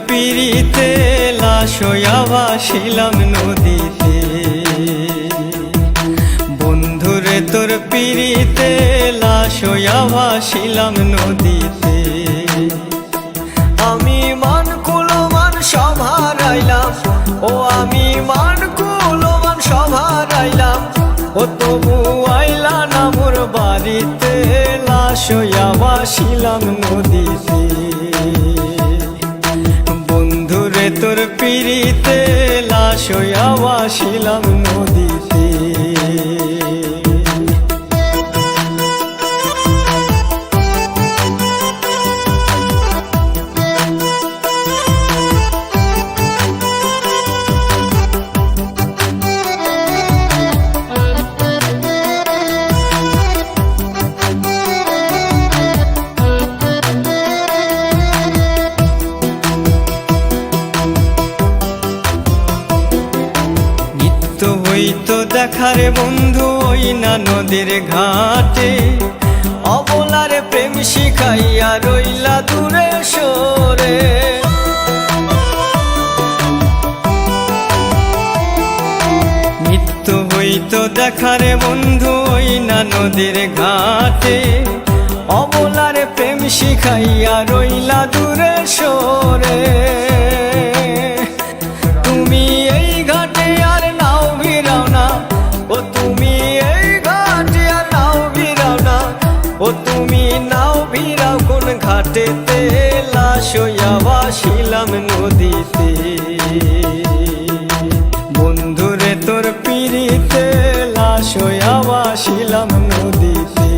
পিড়িতে লাশ হইয়া ভাসিলাম নদীতে। বন্ধুরে তোর পিড়িতে লাশ হইয়া ভাসিলাম নদীতে। আমি মান কুলমান সব হারাইলাম, ও আমি মান কুলমান সব হারাইলাম, ও তবু আইলা না মোর বাড়িতে লাশ হইয়া ভাসিলাম নদীতে। বন্ধুরে তোর পিড়িতে লাশ হইয়া ভাসিলাম নদীতে। হইতো দেখারে বন্ধু ওই না নদীর ঘাটে, অবলারে প্রেম শিখাইয়া রইলা দূরে সরে। নিত্য হইতো দেখারে বন্ধু ওই না নদীর ঘাটে, অবলারে প্রেম শিখাইয়া রইলা দূরে সরে। তুমি এই ঘাটে আর নাও ভিড়াও না, ও তুমি এই ঘাটে আর নাও ভিড়াও না, ও তুমি নাও ভিড়াও কোন ঘাটেতে লাশ হইয়া ভাসিলাম নদীতে। বন্ধুরে তোর পিড়িতে লাশ হইয়া ভাসিলাম নদীতে।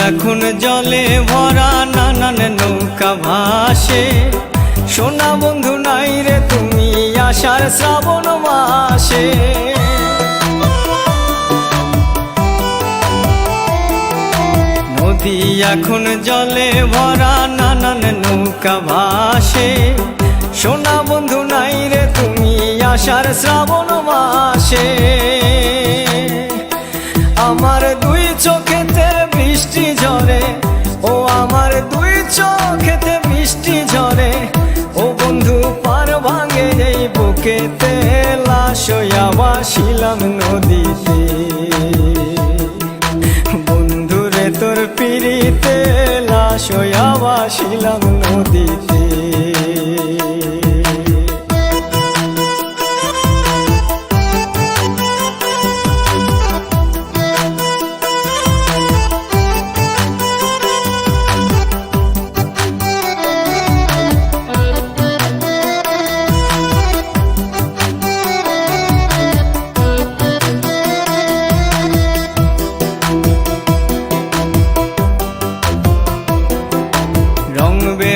এখন জলে ভরা নানান নৌকা ভাসে, সোনা বন্ধু নাই রে তুমি আষাঢ় শ্রাবণ মাসে। নদী এখন জলে ভরা নানান নৌকা ভাসে, সোনা বন্ধু নাই রে তুমি আষাঢ় শ্রাবণ মাসে। আমার দুই চোখেতে বৃষ্টি ঝরে, ও আমার দুই চোখেতে বৃষ্টি ঝরে, ও বন্ধু পার ভাঙে এই বুকেতে লাশ হইয়া ভাসিলাম নদীতে। বন্ধুরে তোর পিড়িতে লাশ হইয়া ভাসিলাম নদীতে।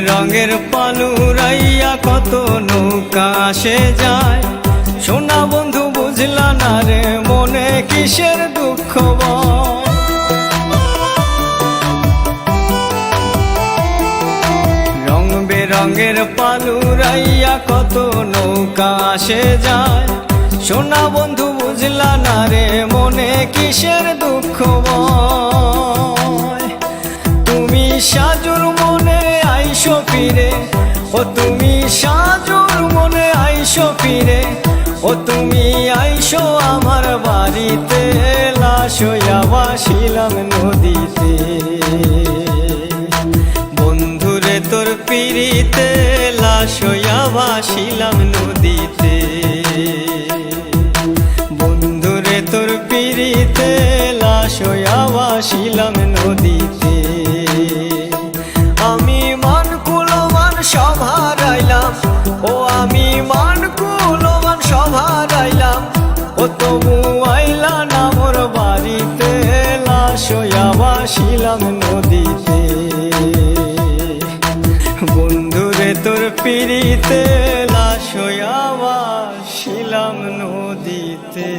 রঙের পালুরাইয়া কত নৌকা আসে যায়, সোনা বন্ধু বুঝলা না রে মনে কিসের দুঃখ বয়। রং বেরঙের পালুরাইয়া কত নৌকা আসে যায়, সোনা বন্ধু বুঝলা না রে মনে কিসের দুঃখ বয়। তুমি সাজুর মনে আইসো ফিরে, ও তুমি সাজুর মনে আইসো ফিরে, ও তুমি আইসো আমার বাড়িতে লাশ হইয়া ভাসিলাম নদীতে। বন্ধুরে তোর পিড়িতে লাশ হইয়া ভাসিলাম নদীতে। বন্ধুরে তোর পিড়িতে লাশ হইয়া ভাসিলাম নদীতে। আমি মান কুলমান সব হারাইলাম, ও আমি মান কুলমান সব হারাইলাম, ও তবু আইলা না মোর বাড়িতে লাশ হইয়া ভাসিলাম নদীতে। বন্ধুরে তোর পিড়িতে লাশ হইয়া ভাসিলাম নদীতে।